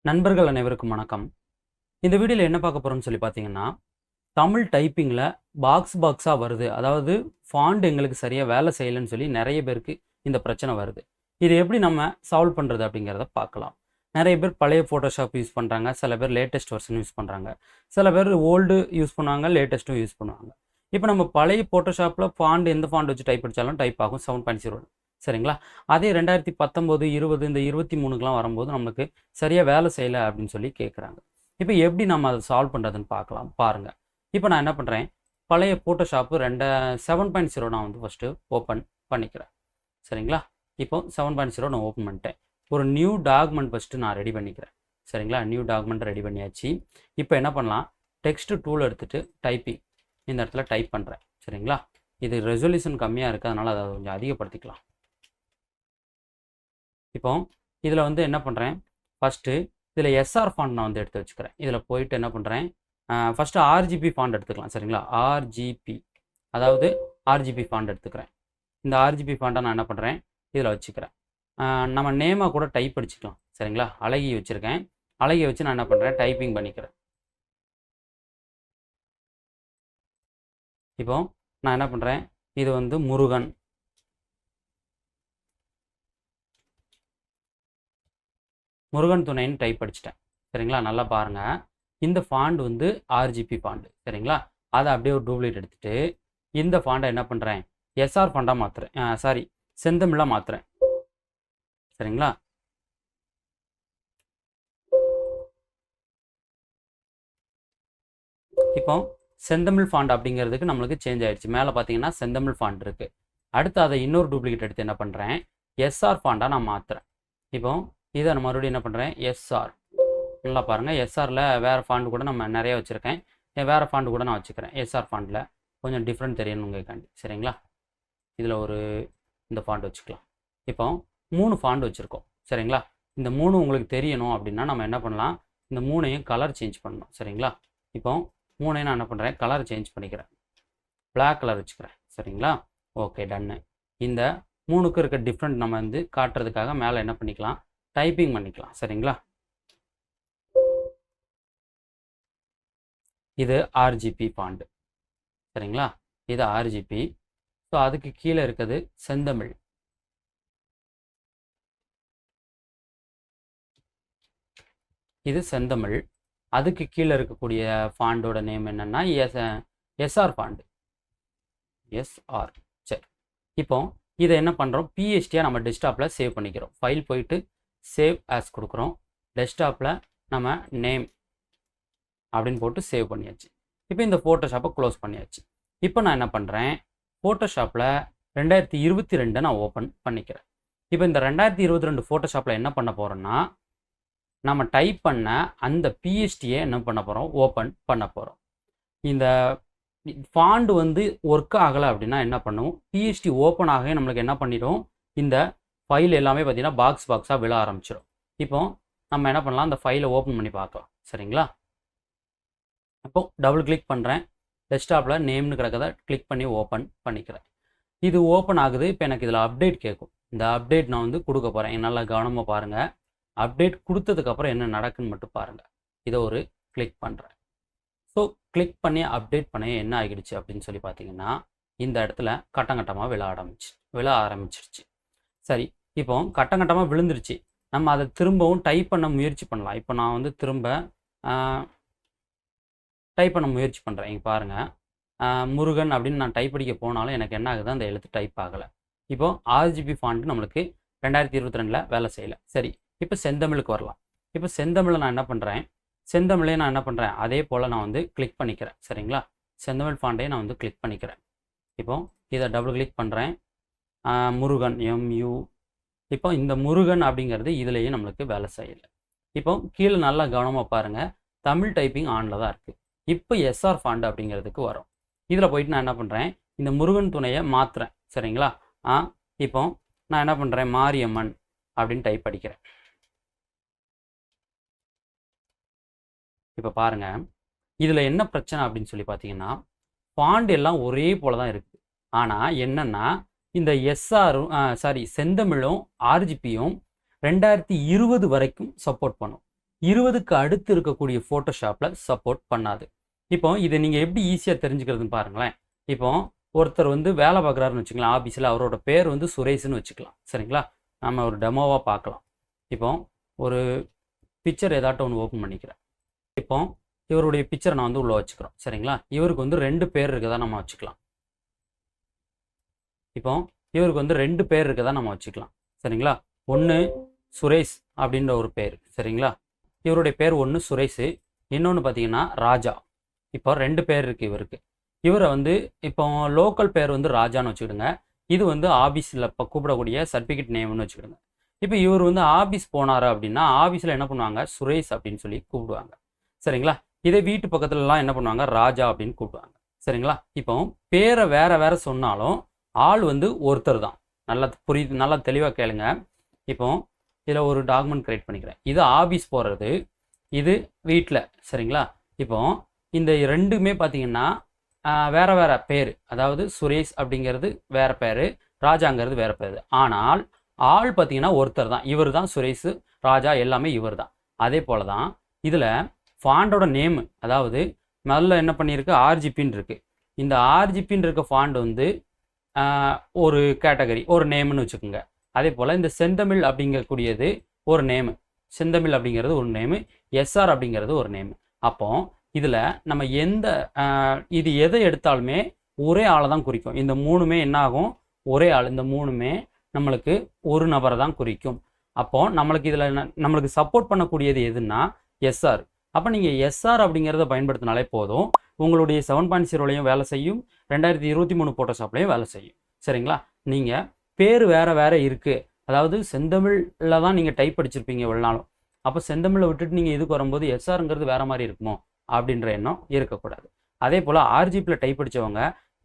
நண்பர்கள் அனைவருக்கும் வணக்கம். இந்த வீடியோவில் என்ன பார்க்க போகிறோம்னு சொல்லி பார்த்தீங்கன்னா, தமிழ் டைப்பிங்கில் பாக்ஸாக வருது. அதாவது ஃபாண்ட் எங்களுக்கு சரியாக வேலை செய்யலைன்னு சொல்லி நிறைய பேருக்கு இந்த பிரச்சனை வருது. இது எப்படி நம்ம சால்வ் பண்ணுறது அப்படிங்கிறத பார்க்கலாம். நிறைய பேர் பழைய ஃபோட்டோஷாப் யூஸ் பண்ணுறாங்க, சில பேர் லேட்டஸ்ட் வெர்ஷன் யூஸ் பண்ணுறாங்க, சில பேர் ஓல்டு யூஸ் பண்ணுவாங்க, லேட்டஸ்ட்டும் யூஸ் பண்ணுவாங்க. இப்போ நம்ம பழைய ஃபோட்டோஷாப்பில் எந்த ஃபாண்ட் வச்சு டைப் அடித்தாலும் டைப் ஆகும் 7.0. சரிங்களா? அதே 2019, 20 இந்த 23க்குலாம் வரும்போது நம்மளுக்கு சரியாக வேலை செய்யலை அப்படின்னு சொல்லி கேட்குறாங்க. இப்போ எப்படி நம்ம அதை சால்வ் பண்ணுறதுன்னு பார்க்கலாம் பாருங்கள். இப்போ நான் என்ன பண்ணுறேன், பழைய ஃபோட்டோஷாப்பு 7.0 நான் வந்து ஃபஸ்ட்டு ஓப்பன் பண்ணிக்கிறேன். சரிங்களா? இப்போ 7.0 நான் ஓப்பன் பண்ணிட்டேன். ஒரு நியூ டாக்குமெண்ட் ஃபஸ்ட்டு நான் ரெடி பண்ணிக்கிறேன். சரிங்களா? நியூ டாக்குமெண்ட் ரெடி பண்ணியாச்சு. இப்போ என்ன பண்ணலாம், டெக்ஸ்ட் டூல் எடுத்துகிட்டு டைப்பிங் இந்த இடத்துல டைப் பண்ணுறேன். சரிங்களா? இது ரெசல்யூஷன் கம்மியாக இருக்குது, அதனால் அதை கொஞ்சம் அதிகப்படுத்திக்கலாம். இப்போ இதில் வந்து என்ன பண்ணுறேன், ஃபஸ்ட்டு இதில் எஸ்ஆர் ஃபாண்ட் நான் வந்து எடுத்து வச்சுக்கிறேன். இதில் போயிட்டு என்ன பண்ணுறேன், ஃபஸ்ட்டு ஆர்ஜிபி ஃபாண்ட் எடுத்துக்கலாம். சரிங்களா? ஆர்ஜிபி, அதாவது ஆர்ஜிபி ஃபாண்ட் எடுத்துக்கிறேன். இந்த ஆர்ஜிபி ஃபாண்ட்டை நான் என்ன பண்ணுறேன், இதில் வச்சுக்கிறேன். நம்ம நேமாக கூட டைப் அடிச்சுக்கலாம். சரிங்களா? அழகி வச்சுருக்கேன். அழகியை வச்சு நான் என்ன பண்ணுறேன், டைப்பிங் பண்ணிக்கிறேன். இப்போ நான் என்ன பண்ணுறேன், இது வந்து முருகன் துணைன்னு டைப் அடிச்சிட்டேன். சரிங்களா? நல்லா பாருங்கள், இந்த ஃபாண்ட் வந்து ஆர்ஜிபி ஃபாண்டு. சரிங்களா? அதை அப்படியே ஒரு டூப்ளிகேட் எடுத்துகிட்டு இந்த ஃபாண்டை என்ன பண்ணுறேன், எஸ்ஆர் ஃபாண்டாக மாற்றுறேன். செந்தமிழாக மாற்றுறேன். சரிங்களா? இப்போ செந்தமிழ் ஃபாண்ட் அப்படிங்கிறதுக்கு நம்மளுக்கு சேஞ்ச் ஆகிடுச்சு. மேலே பார்த்தீங்கன்னா செந்தமிழ் ஃபாண்ட் இருக்குது. அடுத்து அதை இன்னொரு டூப்ளிகேட் எடுத்து என்ன பண்ணுறேன், எஸ்ஆர் ஃபாண்டாக நான் மாற்றுறேன். இப்போ இதை நான் மறுபடியும் என்ன பண்ணுறேன், எஸ்ஆர். நல்லா பாருங்கள், எஸ்ஆரில் வேறு ஃபாண்ட் கூட நம்ம நிறைய வச்சுருக்கேன். வேறு ஃபாண்ட் கூட நான் வச்சுக்கிறேன். எஸ்ஆர் ஃபாண்டில் கொஞ்சம் டிஃப்ரெண்ட் தெரியணுங்கிறக்காண்டி. சரிங்களா? இதில் இந்த ஃபாண்ட் வச்சுக்கலாம். இப்போ 3 ஃபாண்ட் வச்சுருக்கோம். சரிங்களா? இந்த 3 உங்களுக்கு தெரியணும் அப்படின்னா நம்ம என்ன பண்ணலாம், இந்த 3ஐயும் கலர் சேஞ்ச் பண்ணணும். சரிங்களா? இப்போ 3ஐயும் நான் என்ன பண்ணுறேன், கலர் சேஞ்ச் பண்ணிக்கிறேன். பிளாக் கலர் வச்சுக்கிறேன். சரிங்களா? ஓகே, டன்னு. இந்த 3க்கு இருக்க டிஃப்ரெண்ட் நம்ம வந்து காட்டுறதுக்காக மேலே என்ன பண்ணிக்கலாம், டைப்பிங் பண்ணிக்கலாம். சரிங்களா? இது ஆர்ஜிபி ஃபாண்ட். சரிங்களா? இது ஆர்ஜிபி. ஸோ அதுக்கு கீழே இருக்கிறது செந்தமிழ். இது செந்தமிழ். அதுக்கு கீழே இருக்கக்கூடிய ஃபாண்டோட நேம் என்னென்னா எஸ்ஆர் ஃபாண்டு. எஸ்ஆர். சரி, இப்போ இதை என்ன பண்ணுறோம், பிஎஸ்டியாக நம்ம டெஸ்க்டாப்பில் சேவ் பண்ணிக்கிறோம். ஃபைல் போயிட்டு சேவ் ஆஸ் கொடுக்குறோம். டெஸ்க்டாப்பில் நம்ம நேம் அப்படின்னு போட்டு சேவ் பண்ணியாச்சு. இப்போ இந்த ஃபோட்டோஷாப்பை க்ளோஸ் பண்ணியாச்சு. இப்போ நான் என்ன பண்ணுறேன், ஃபோட்டோஷாப்பில் 2022 நான் ஓப்பன் பண்ணிக்கிறேன். இப்போ இந்த 2022 ஃபோட்டோஷாப்பில் என்ன பண்ண போகிறோன்னா, நம்ம டைப் பண்ண அந்த பிஎஸ்டியை என்ன பண்ண போகிறோம், ஓப்பன் பண்ண போகிறோம். இந்த ஃபாண்ட் வந்து ஒர்க் ஆகலை அப்படின்னா என்ன பண்ணுவோம், பிஎஸ்டி ஓப்பன் ஆக நம்மளுக்கு என்ன பண்ணிடும், இந்த ஃபைல் எல்லாமே பார்த்தீங்கன்னா பாக்ஸாக விழ ஆரம்பிச்சிடும். இப்போ நம்ம என்ன பண்ணலாம், அந்த ஃபைலை ஓப்பன் பண்ணி பார்க்கலாம். சரிங்களா? அப்போ டபுள் கிளிக் பண்ணுறேன். டெஸ்க்டாப்பில் நேம்னு கிடக்கிறத கிளிக் பண்ணி ஓப்பன் பண்ணிக்கிறேன். இது ஓப்பன் ஆகுது. இப்போ எனக்கு இதில் அப்டேட் கேட்கும். இந்த அப்டேட் நான் வந்து கொடுக்க போகிறேன். நல்லா கவனமாக பாருங்கள். அப்டேட் கொடுத்ததுக்கப்புறம் என்ன நடக்குன்னு மட்டும் பாருங்கள். இதை ஒரு கிளிக் பண்ணுறேன். ஸோ கிளிக் பண்ணி அப்டேட் பண்ண என்ன ஆகிடுச்சு அப்படின்னு சொல்லி பார்த்தீங்கன்னா, இந்த இடத்துல கட்டங்கட்டமாக விழ ஆரம்பிச்சிருச்சு. சரி, இப்போ கட்டங்கட்டமாக விழுந்துருச்சு. நம்ம அதை திரும்பவும் டைப் பண்ண முயற்சி பண்ணலாம். இப்போ நான் வந்து திரும்ப டைப் பண்ண முயற்சி பண்ணுறேன். இங்கே பாருங்கள், முருகன் அப்படின்னு நான் டைப் அடிக்க போனாலும் எனக்கு என்ன ஆகுது, அந்த எழுத்து டைப் ஆகலை. இப்போ ஆர்ஜிபி ஃபாண்ட் நம்மளுக்கு 2022 வேலை செய்யலை. சரி, இப்போ செந்தமிழுக்கு வரலாம். இப்போ செந்தமிழை நான் என்ன பண்ணுறேன், அதே போல் நான் வந்து கிளிக் பண்ணிக்கிறேன். சரிங்களா? செந்தமிழ் ஃபாண்டையே நான் வந்து கிளிக் பண்ணிக்கிறேன். இப்போ இதை டபுள் கிளிக் பண்ணுறேன். முருகன், MU. இப்போ இந்த முருகன் அப்படிங்கிறது இதுலேயே நம்மளுக்கு வேலை செய்யலை. இப்போ கீழே நல்லா கவனமாக பாருங்கள், தமிழ் டைப்பிங் ஆனில் தான் இருக்குது. இப்போ எஸ்ஆர் ஃபாண்ட் அப்படிங்கிறதுக்கு வரும். இதில் போயிட்டு நான் என்ன பண்ணுறேன், இந்த முருகன் துணையை மாற்றுறேன். சரிங்களா? இப்போ நான் என்ன பண்ணுறேன், மாரியம்மன் அப்படின்னு டைப் அடிக்கிறேன். இப்போ பாருங்கள், இதில் என்ன பிரச்சனை அப்படின்னு சொல்லி பார்த்தீங்கன்னா, ஃபாண்ட் எல்லாம் ஒரே போல தான் இருக்குது. ஆனால் என்னென்னா, இந்த செந்தமிழும் ஆர்ஜிபியும் 2020 வரைக்கும் சப்போர்ட் பண்ணும். 20க்கு அடுத்து இருக்கக்கூடிய ஃபோட்டோஷாப்பில் சப்போர்ட் பண்ணாது. இப்போ இதை நீங்கள் எப்படி ஈஸியாக தெரிஞ்சுக்கிறதுன்னு பாருங்களேன். இப்போ ஒருத்தர் வந்து வேலை பார்க்குறாருன்னு வச்சுக்கலாம் ஆஃபீஸில், அவரோட பேர் வந்து சுரேஷ்னு வச்சுக்கலாம். சரிங்களா? நம்ம ஒரு டெமோவாக பார்க்கலாம். இப்போ ஒரு பிக்சர் ஏதாட்டும் ஒன்று ஓப்பன் பண்ணிக்கிறேன். இப்போ இவருடைய பிக்சரை நான் வந்து உள்ளே வச்சுக்கிறோம். சரிங்களா? இவருக்கு வந்து 2 பேர் இருக்கதா நம்ம வச்சுக்கலாம். இப்போ இவருக்கு வந்து 2 பேர் இருக்கதா நம்ம வச்சுக்கலாம். சரிங்களா? ஒன்று சுரேஷ் அப்படின்ற ஒரு பேர். சரிங்களா? இவருடைய பேர் ஒன்று சுரேஷ், இன்னொன்று பார்த்தீங்கன்னா ராஜா. இப்போ 2 பேர் இருக்குது இவருக்கு. இவரை வந்து இப்போ லோக்கல் பேர் வந்து ராஜான்னு வச்சுக்கிடுங்க. இது வந்து ஆஃபீஸில் இப்போ கூப்பிடக்கூடிய சர்டிஃபிகேட் நேம்னு வச்சுக்கிடுங்க. இப்போ இவர் வந்து ஆஃபீஸ் போனார் அப்படின்னா ஆஃபீஸில் என்ன பண்ணுவாங்க, சுரேஷ் அப்படின்னு சொல்லி கூப்பிடுவாங்க. சரிங்களா? இதே வீட்டு பக்கத்துலலாம் என்ன பண்ணுவாங்க, ராஜா அப்படின்னு கூப்பிடுவாங்க. சரிங்களா? இப்போ பேரை வேற வேற சொன்னாலும் ஆள் வந்து ஒருத்தர் தான். நல்லா புரியுது, நல்லா தெளிவாக கேளுங்க. இப்போ இதில் ஒரு டாக்குமெண்ட் கிரியேட் பண்ணிக்கிறேன். இது ஆஃபீஸ் போகிறது, இது வீட்டில். சரிங்களா? இப்போ இந்த ரெண்டுமே பார்த்தீங்கன்னா வேற வேற பேர். அதாவது சுரேஷ் அப்படிங்கிறது வேற பேர், ராஜாங்கிறது வேற பேர். ஆனால் ஆள் பார்த்தீங்கன்னா ஒருத்தர் தான். இவர் தான் சுரேஷ், ராஜா எல்லாமே இவர் தான். அதே போல தான் இதில் ஃபாண்டோட நேமு, அதாவது முதல்ல என்ன பண்ணியிருக்கு, ஆர்ஜிபின்னு இருக்குது. இந்த ஆர்ஜிபின்னு இருக்க ஃபாண்ட் வந்து ஒரு கேட்டகரி, ஒரு நேம்னு வச்சுக்கோங்க. அதே போல் இந்த செந்தமிழ் அப்படிங்கக்கூடியது ஒரு நேமு, செந்தமிழ் அப்படிங்கிறது ஒரு நேமு, எஸ்ஆர் அப்படிங்கிறது ஒரு நேமு. அப்போ இதில் நம்ம இது எதை எடுத்தாலுமே ஒரே ஆளை தான் குறிக்கும். இந்த மூணுமே என்ன ஆகும், ஒரே ஆள். இந்த மூணுமே நம்மளுக்கு ஒரு நபரை தான் குறிக்கும். அப்போ நம்மளுக்கு இதில் நம்மளுக்கு சப்போர்ட் பண்ணக்கூடியது எதுன்னா எஸ்ஆர். அப்போ நீங்கள் எஸ்ஆர் அப்படிங்கிறத பயன்படுத்தினாலே போதும், உங்களுடைய 7.0லையும் வேலை செய்யும், 2023 ஃபோட்டோஷாப்லையும் வேலை செய்யும். சரிங்களா? நீங்கள் பேர் வேறு வேறு இருக்குது, அதாவது செந்தமிழில் தான் நீங்கள் டைப் அடிச்சிருப்பீங்க இவ்வளோ நாளும். அப்போ செந்தமிழை விட்டுட்டு நீங்கள் இதுக்கு வரும்போது எஸ்ஆருங்கிறது வேறு மாதிரி இருக்குமோ அப்படின்ற எண்ணம் இருக்கக்கூடாது. அதே போல் ஆர்ஜிபியில் டைப் அடித்தவங்க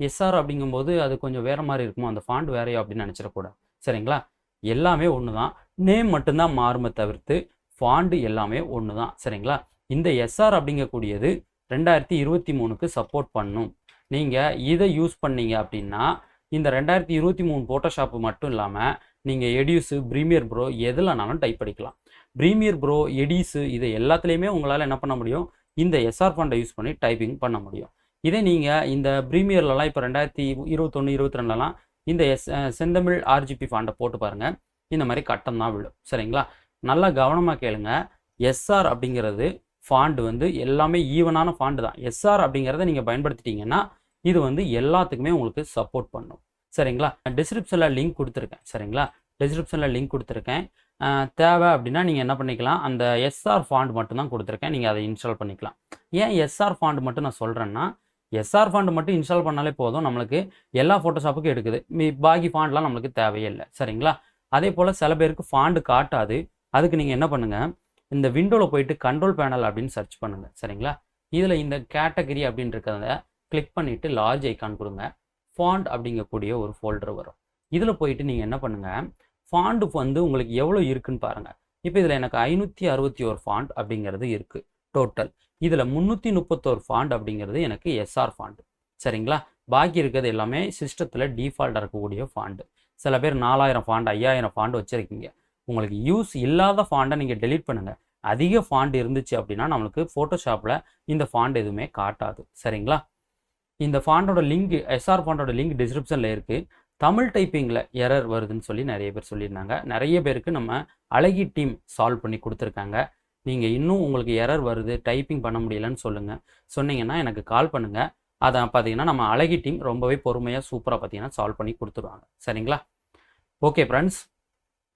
எஸ்ஆர் அப்படிங்கும்போது அது கொஞ்சம் வேறு மாதிரி இருக்குமோ, அந்த ஃபாண்ட் வேறையோ அப்படின்னு நினச்சிடக்கூடாது. சரிங்களா? எல்லாமே ஒன்று தான், நேம் மட்டும்தான் மாறுமே தவிர்த்து ஃபாண்டு எல்லாமே ஒன்று தான். சரிங்களா? இந்த எஸ்ஆர் அப்படிங்கக்கூடியது 2023க்கு சப்போர்ட் பண்ணும். நீங்கள் இதை யூஸ் பண்ணீங்க அப்படின்னா இந்த 2023 ஃபோட்டோஷாப்பு மட்டும் இல்லாமல் நீங்கள் எடியூஸு, ப்ரீமியர் ப்ரோ எதுலனாலும் டைப் அடிக்கலாம். ப்ரீமியர் ப்ரோ, எடியூஸு இது எல்லாத்துலேயுமே உங்களால் என்ன பண்ண முடியும், இந்த எஸ்ஆர் ஃபாண்டை யூஸ் பண்ணி டைப்பிங் பண்ண முடியும். இதே நீங்கள் இந்த ப்ரீமியர்லலாம் இப்போ 2021, 22லலாம் இந்த செந்தமிழ் ஆர்ஜிபி ஃபாண்டை போட்டு பாருங்கள், இந்த மாதிரி கட்டம் தான் விழும். சரிங்களா? நல்லா கவனமாக கேளுங்க. எஸ்ஆர் அப்படிங்கிறது ஃபாண்ட் வந்து எல்லாமே ஈவனான ஃபாண்ட் தான். எஸ்ஆர் அப்படிங்கிறத நீங்கள் பயன்படுத்திட்டீங்கன்னா இது வந்து எல்லாத்துக்குமே உங்களுக்கு சப்போர்ட் பண்ணும். சரிங்களா? டிஸ்கிரிப்ஷனில் லிங்க் கொடுத்துருக்கேன். சரிங்களா? டிஸ்கிரிப்ஷனில் லிங்க் கொடுத்துருக்கேன். தேவை அப்படின்னா நீங்கள் என்ன பண்ணிக்கலாம், அந்த எஸ்ஆர் ஃபாண்ட் மட்டும் தான் கொடுத்துருக்கேன், நீங்கள் அதை இன்ஸ்டால் பண்ணிக்கலாம். ஏன் எஸ்ஆர் ஃபாண்ட் மட்டும் நான் சொல்கிறேன்னா, எஸ்ஆர் ஃபாண்ட் மட்டும் இன்ஸ்டால் பண்ணாலே போதும், நம்மளுக்கு எல்லா ஃபோட்டோஷாப்புக்கும் எடுக்குது. பாக்கி ஃபாண்ட்லாம் நம்மளுக்கு தேவையே இல்லை. சரிங்களா? அதே போல் சில பேருக்கு ஃபாண்டு காட்டாது. அதுக்கு நீங்கள் என்ன பண்ணுங்கள், இந்த விண்டோவில் போயிட்டு கண்ட்ரோல் பேனல் அப்படின்னு சர்ச் பண்ணுங்கள். சரிங்களா? இதில் இந்த கேட்டகரி அப்படின்னு இருக்கிறத கிளிக் பண்ணிவிட்டு லார்ஜ் ஐக்கான் கொடுங்க. ஃபாண்ட் அப்படிங்கக்கூடிய ஒரு ஃபோல்டர் வரும். இதில் போயிட்டு நீங்கள் என்ன பண்ணுங்கள், ஃபாண்டு வந்து உங்களுக்கு எவ்வளோ இருக்குன்னு பாருங்கள். இப்போ இதில் எனக்கு 561 ஃபாண்ட் அப்படிங்கிறது இருக்குது டோட்டல். இதில் 331 ஃபாண்ட் அப்படிங்கிறது எனக்கு எஸ்ஆர் ஃபாண்ட். சரிங்களா? பாக்கி இருக்கிறது எல்லாமே சிஸ்டத்தில் டிஃபால்ட்டாக இருக்கக்கூடிய ஃபாண்டு. சில பேர் 4000 ஃபாண்ட், 5000 ஃபாண்ட் வச்சுருக்கீங்க. உங்களுக்கு யூஸ் இல்லாத ஃபாண்டை நீங்கள் டெலீட் பண்ணுங்கள். அதிக ஃபாண்ட் இருந்துச்சு அப்படின்னா நம்மளுக்கு ஃபோட்டோஷாப்பில் இந்த ஃபாண்ட் எதுவுமே காட்டாது. சரிங்களா? இந்த ஃபாண்டோட லிங்க், எஸ்ஆர் ஃபாண்டோட லிங்க் டிஸ்கிரிப்ஷனில் இருக்குது. தமிழ் டைப்பிங்கில் எரர் வருதுன்னு சொல்லி நிறைய பேர் சொல்லியிருந்தாங்க. நிறைய பேருக்கு நம்ம அழகி டீம் சால்வ் பண்ணி கொடுத்துருக்காங்க. நீங்கள் இன்னும் உங்களுக்கு எரர் வருது, டைப்பிங் பண்ண முடியலன்னு சொன்னீங்கன்னா எனக்கு கால் பண்ணுங்கள். அதை பார்த்தீங்கன்னா நம்ம அழகி டீம் ரொம்பவே பொறுமையாக சூப்பராக பார்த்தீங்கன்னா சால்வ் பண்ணி கொடுத்துருவாங்க. சரிங்களா? Okay friends,